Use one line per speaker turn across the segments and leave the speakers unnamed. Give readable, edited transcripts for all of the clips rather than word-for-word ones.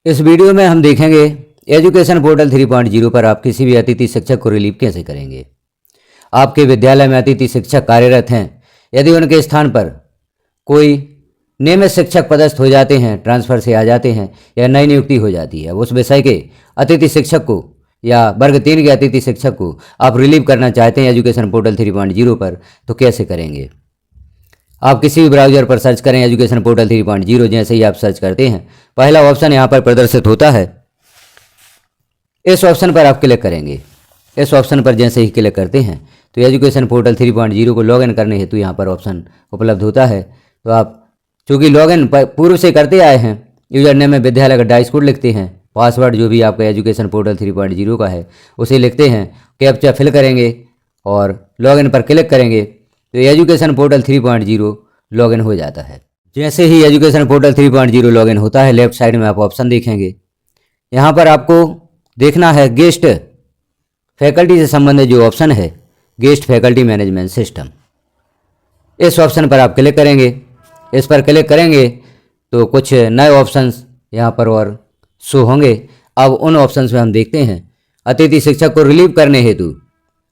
इस वीडियो में हम देखेंगे एजुकेशन पोर्टल 3.0 पर आप किसी भी अतिथि शिक्षक को रिलीव कैसे करेंगे। आपके विद्यालय में अतिथि शिक्षक कार्यरत हैं, यदि उनके स्थान पर कोई नियमित शिक्षक पदस्थ हो जाते हैं, ट्रांसफर से आ जाते हैं या नई नियुक्ति हो जाती है, उस विषय के अतिथि शिक्षक को या वर्ग 3 के अतिथि शिक्षक को आप रिलीव करना चाहते हैं एजुकेशन पोर्टल 3.0 पर, तो कैसे करेंगे। आप किसी भी ब्राउज़र पर सर्च करें एजुकेशन पोर्टल 3.0। जैसे ही आप सर्च करते हैं, पहला ऑप्शन यहाँ पर प्रदर्शित होता है, इस ऑप्शन पर आप क्लिक करेंगे। इस ऑप्शन पर जैसे ही क्लिक करते हैं तो एजुकेशन पोर्टल 3.0 को लॉगिन करने हेतु यहाँ पर ऑप्शन उपलब्ध होता है। तो आप चूँकि लॉगिन पूर्व से करते आए हैं, यूजर नेम में विद्यालय का डाइस कोड लिखते हैं, पासवर्ड जो भी आपका एजुकेशन पोर्टल 3.0 का है उसे लिखते हैं, कैप्चा फिल करेंगे और लॉगिन पर क्लिक करेंगे तो एजुकेशन पोर्टल 3.0 लॉगिन हो जाता है। जैसे ही एजुकेशन पोर्टल 3.0 लॉगिन होता है, लेफ्ट साइड में आप ऑप्शन देखेंगे। यहाँ पर आपको देखना है गेस्ट फैकल्टी से संबंधित जो ऑप्शन है, गेस्ट फैकल्टी मैनेजमेंट सिस्टम। इस ऑप्शन पर आप क्लिक करेंगे। इस पर क्लिक करेंगे तो कुछ नए ऑप्शंस यहाँ पर और शो होंगे। अब उन ऑप्शंस में हम देखते हैं अतिथि शिक्षक को रिलीव करने हेतु,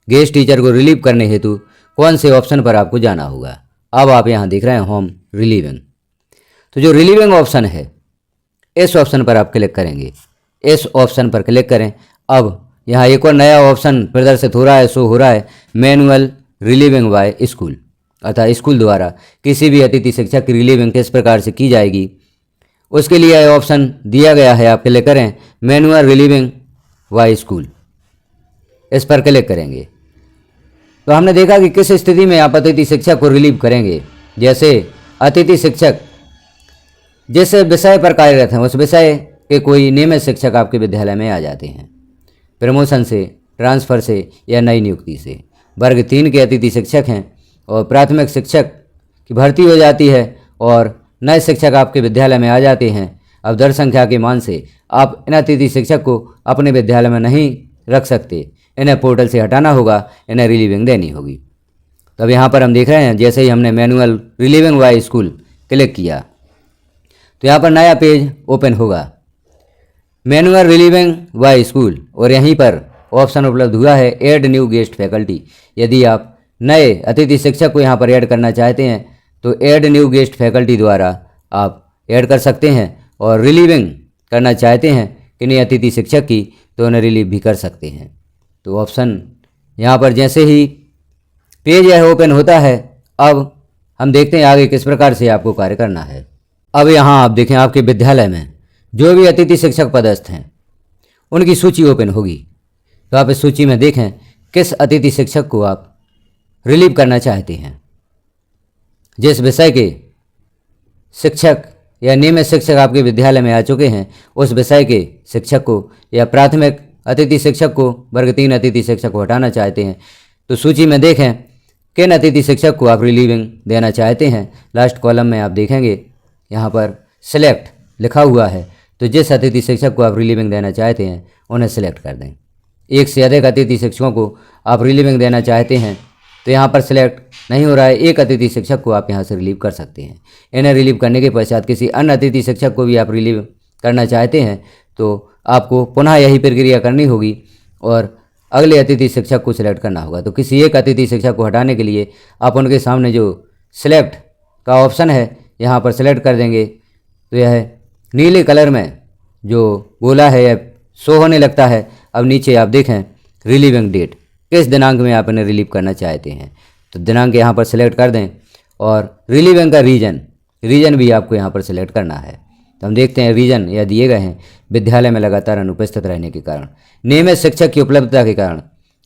गेस्ट टीचर को रिलीव करने हेतु कौन से ऑप्शन पर आपको जाना होगा। अब आप यहाँ देख रहे हैं होम रिलीविंग। तो जो रिलीविंग ऑप्शन है, इस ऑप्शन पर आप क्लिक करेंगे। इस ऑप्शन पर क्लिक करें। अब यहाँ एक और नया ऑप्शन प्रदर्शित हो रहा है, शो हो रहा है, मैनुअल रिलीविंग बाय स्कूल, अर्थात स्कूल द्वारा किसी भी अतिथि शिक्षक की रिलीविंग किस प्रकार से की जाएगी, उसके लिए यह ऑप्शन दिया गया है। आप क्लिक करें मैनुअल रिलीविंग बाय स्कूल। इस पर क्लिक करेंगे तो हमने देखा कि किस स्थिति में आप अतिथि शिक्षक को रिलीव करेंगे। जैसे अतिथि शिक्षक जिस विषय पर कार्यरत हैं, उस विषय के कोई नियमित शिक्षक आपके विद्यालय में आ जाते हैं, प्रमोशन से, ट्रांसफ़र से या नई नियुक्ति से। वर्ग 3 के अतिथि शिक्षक हैं और प्राथमिक शिक्षक की भर्ती हो जाती है और नए शिक्षक आपके विद्यालय में आ जाते हैं। अब दर संख्या के मान से आप इन अतिथि शिक्षक को अपने विद्यालय में नहीं रख सकते, इन्हें पोर्टल से हटाना होगा, इन्हें रिलीविंग देनी होगी। तब यहाँ पर हम देख रहे हैं, जैसे ही हमने manual relieving by school click किया तो यहाँ पर नया पेज ओपन होगा, मैनुअल रिलीविंग बाय स्कूल, और यहीं पर ऑप्शन उपलब्ध हुआ है ऐड न्यू गेस्ट फैकल्टी। यदि आप नए अतिथि शिक्षक को यहाँ पर ऐड करना चाहते हैं तो ऐड न्यू गेस्ट फैकल्टी द्वारा आप ऐड कर सकते हैं, और रिलीविंग करना चाहते हैं किन्हीं अतिथि शिक्षक की तो उन्हें रिलीव भी कर सकते हैं। तो ऑप्शन यहाँ पर जैसे ही पेज यह ओपन होता है, अब हम देखते हैं आगे किस प्रकार से आपको कार्य करना है। अब यहाँ आप देखें आपके विद्यालय में जो भी अतिथि शिक्षक पदस्थ हैं उनकी सूची ओपन होगी। तो आप इस सूची में देखें किस अतिथि शिक्षक को आप रिलीव करना चाहते हैं। जिस विषय के शिक्षक या नियमित शिक्षक आपके विद्यालय में आ चुके हैं, उस विषय के शिक्षक को या प्राथमिक अतिथि शिक्षक को, वर्ग 3 अतिथि शिक्षक को हटाना चाहते हैं, तो सूची में देखें किन अतिथि शिक्षक को आप रिलीविंग देना चाहते हैं। लास्ट कॉलम में आप देखेंगे यहाँ पर सिलेक्ट लिखा हुआ है, तो जिस अतिथि शिक्षक को आप रिलीविंग देना चाहते हैं उन्हें सिलेक्ट कर दें। एक से अधिक अतिथि शिक्षकों को आप रिलीविंग देना चाहते हैं तो यहाँ पर सिलेक्ट नहीं हो रहा है, एक अतिथि शिक्षक को आप यहाँ से रिलीव कर सकते हैं। इन्हें रिलीव करने के पश्चात किसी अन्य अतिथि शिक्षक को भी आप रिलीव करना चाहते हैं तो आपको पुनः यही प्रक्रिया करनी होगी और अगले अतिथि शिक्षक को सिलेक्ट करना होगा। तो किसी एक अतिथि शिक्षक को हटाने के लिए आप उनके सामने जो सिलेक्ट का ऑप्शन है यहाँ पर सिलेक्ट कर देंगे तो यह नीले कलर में जो गोला है यह शो होने लगता है। अब नीचे आप देखें रिलीविंग डेट, किस दिनांक में आप इन्हें रिलीव करना चाहते हैं, तो दिनांक यहाँ पर सिलेक्ट कर दें, और रिलीविंग का रीजन भी आपको यहाँ पर सिलेक्ट करना है। तो हम देखते हैं रीजन यह दिए गए हैं, विद्यालय में लगातार अनुपस्थित रहने के कारण, नियमित शिक्षक की उपलब्धता के कारण,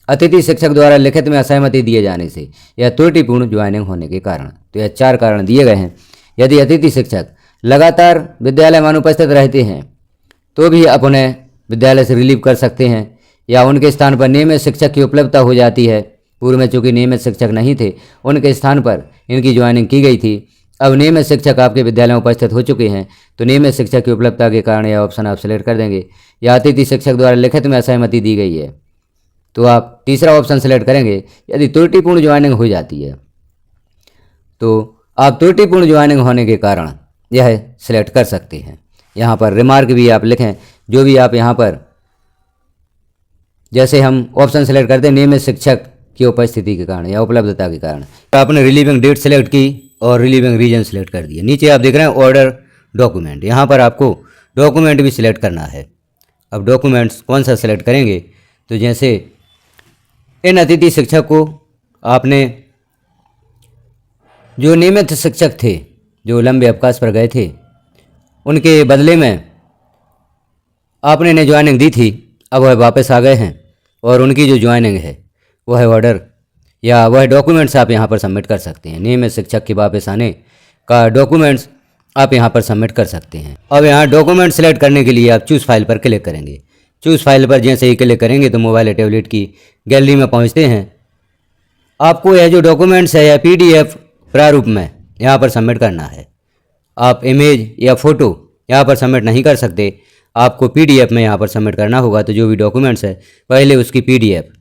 अतिथि शिक्षक द्वारा लिखित में असहमति दिए जाने से, या त्रुटिपूर्ण ज्वाइनिंग होने के कारण। तो यह 4 कारण दिए गए हैं। यदि अतिथि शिक्षक लगातार विद्यालय में अनुपस्थित रहते हैं तो भी आप उन्हें विद्यालय से रिलीव कर सकते हैं, या उनके स्थान पर नियमित शिक्षक की उपलब्धता हो जाती है। पूर्व में चूँकि नियमित शिक्षक नहीं थे, उनके स्थान पर इनकी ज्वाइनिंग की गई थी, अब नियमित शिक्षक आपके विद्यालय में उपस्थित हो चुके हैं तो नियमित शिक्षक की उपलब्धता के कारण यह ऑप्शन आप सिलेक्ट कर देंगे। या अतिथि शिक्षक द्वारा लिखित में असहमति दी गई है तो आप तीसरा ऑप्शन सिलेक्ट करेंगे। यदि त्रुटिपूर्ण ज्वाइनिंग हो जाती है तो आप त्रुटिपूर्ण ज्वाइनिंग होने के कारण यह सिलेक्ट कर सकते हैं। यहाँ पर रिमार्क भी आप लिखें, जो भी आप यहाँ पर, जैसे हम ऑप्शन सेलेक्ट करते हैं नियमित शिक्षक की उपस्थिति के कारण या उपलब्धता के कारण। तो आपने रिलीविंग डेट सेलेक्ट की और रिलीविंग रीजन सेलेक्ट कर दिया। नीचे आप देख रहे हैं ऑर्डर डॉक्यूमेंट, यहाँ पर आपको डॉक्यूमेंट भी सिलेक्ट करना है। अब डॉक्यूमेंट्स कौन सा सेलेक्ट करेंगे, तो जैसे इन अतिथि शिक्षक को आपने, जो नियमित शिक्षक थे जो लंबे अवकाश पर गए थे, उनके बदले में आपने इन्हें ज्वाइनिंग दी थी, अब वह वापस आ गए हैं और उनकी जो ज्वाइनिंग है वह ऑर्डर या वह डॉक्यूमेंट्स आप यहाँ पर सबमिट कर सकते हैं। नियमित शिक्षक के वापस आने का डॉक्यूमेंट्स आप यहाँ पर सबमिट कर सकते हैं। अब यहाँ डॉक्यूमेंट सेलेक्ट करने के लिए आप चूज़ फाइल पर क्लिक करेंगे। चूज़ फाइल पर जैसे ही क्लिक करेंगे तो मोबाइल या टैबलेट की गैलरी में पहुँचते हैं। आपको यह जो डॉक्यूमेंट्स है या PDF प्रारूप में यहाँ पर सबमिट करना है। आप इमेज या फ़ोटो यहाँ पर सबमिट नहीं कर सकते, आपको PDF में यहाँ पर सबमिट करना होगा। तो जो भी डॉक्यूमेंट्स है पहले उसकी PDF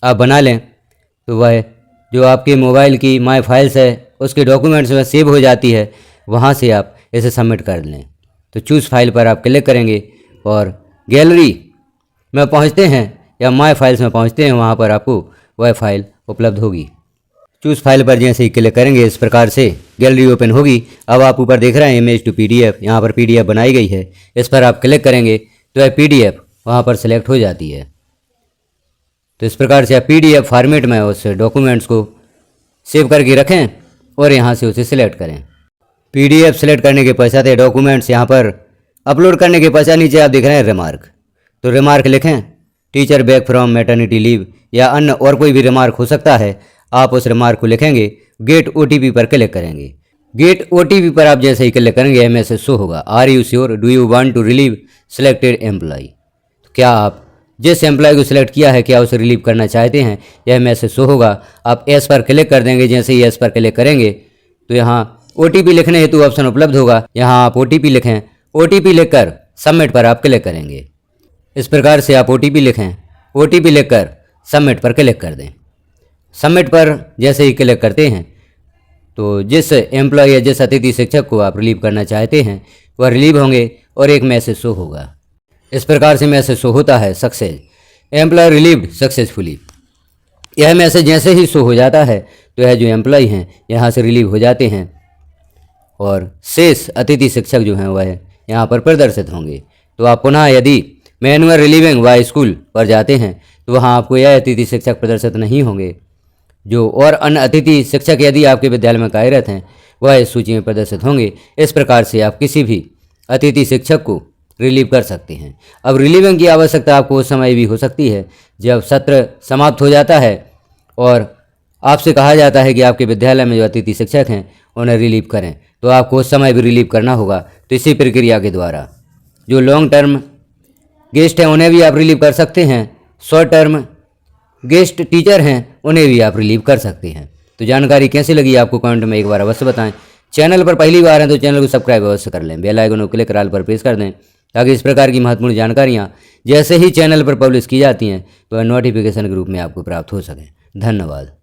आप बना लें, तो वह जो आपके मोबाइल की माई फाइल्स है उसके डॉक्यूमेंट्स में सेव हो जाती है, वहाँ से आप इसे सबमिट कर लें। तो चूज़ फाइल पर आप क्लिक करेंगे और गैलरी में पहुँचते हैं या माई फाइल्स में पहुँचते हैं, वहाँ पर आपको वह फाइल उपलब्ध होगी। चूज़ फाइल पर जैसे ही क्लिक करेंगे इस प्रकार से गैलरी ओपन होगी। अब आप ऊपर देख रहे हैं इमेज टू PDF, यहाँ पर PDF बनाई गई है, इस पर आप क्लिक करेंगे तो यह PDF वहाँ पर सेलेक्ट हो जाती है। तो इस प्रकार से आप PDF फॉर्मेट में उस डॉक्यूमेंट्स को सेव करके रखें और यहाँ से उसे सिलेक्ट करें। PDF सेलेक्ट करने के पश्चात ये डॉक्यूमेंट्स यहाँ पर अपलोड करने के पश्चात नीचे आप देख रहे हैं रिमार्क, तो रिमार्क लिखें teacher back from maternity leave या अन्य और कोई भी रिमार्क हो सकता है। आप उस रिमार्क को लिखेंगे, गेट OTP पर क्लिक करेंगे। गेट OTP पर आप जैसे ही क्लिक करेंगे मैसेज शो होगा, are you sure do you want to relieve selected employ. तो क्या आप जिस एम्प्लॉय को सिलेक्ट किया है क्या उसे रिलीव करना चाहते हैं, यह मैसेज शो होगा। आप एस पर क्लिक कर देंगे। जैसे ही एस पर क्लिक करेंगे तो यहाँ OTP लिखने हेतु ऑप्शन उपलब्ध होगा, यहाँ आप OTP लिखें। OTP लिखकर सबमिट पर आप क्लिक करेंगे। इस प्रकार से आप OTP लिखें, OTP लिखकर सबमिट पर क्लिक कर दें। सबमिट पर जैसे ही क्लिक करते हैं तो जिस एम्प्लॉय या जिस अतिथि शिक्षक को आप रिलीव करना चाहते हैं वह रिलीव होंगे और एक मैसेज शो होगा। इस प्रकार से मैसेज शो होता है, सक्सेस एम्प्लॉय रिलीव्ड सक्सेसफुली। यह मैसेज जैसे ही शो हो जाता है तो यह जो एम्प्लॉय हैं यहाँ से रिलीव हो जाते हैं और शेष अतिथि शिक्षक जो हैं वह यहाँ पर प्रदर्शित होंगे। तो आप पुनः यदि मैनुअल रिलीविंग बाय स्कूल पर जाते हैं तो वहाँ आपको यह अतिथि शिक्षक प्रदर्शित नहीं होंगे। जो और अन्य अतिथि शिक्षक यदि आपके विद्यालय में कार्यरत हैं वह इस सूची में प्रदर्शित होंगे। इस प्रकार से आप किसी भी अतिथि शिक्षक को रिलीव कर सकते हैं। अब रिलीविंग की आवश्यकता आपको उस समय भी हो सकती है जब सत्र समाप्त हो जाता है और आपसे कहा जाता है कि आपके विद्यालय में जो अतिथि शिक्षक हैं उन्हें रिलीव करें, तो आपको उस समय भी रिलीव करना होगा। तो इसी प्रक्रिया के द्वारा जो लॉन्ग टर्म गेस्ट हैं उन्हें भी आप रिलीव कर सकते हैं, शॉर्ट टर्म गेस्ट टीचर हैं उन्हें भी आप रिलीव कर सकते हैं। तो जानकारी कैसी लगी आपको कमेंट में एक बार अवश्य बताएं। चैनल पर पहली बार हैं तो चैनल को सब्सक्राइब अवश्य कर लें, बेल आइकन को क्लिक कर ऑल पर प्रेस कर दें ताकि इस प्रकार की महत्वपूर्ण जानकारियाँ जैसे ही चैनल पर पब्लिश की जाती हैं तो नोटिफिकेशन के रूप में आपको प्राप्त हो सकें। धन्यवाद।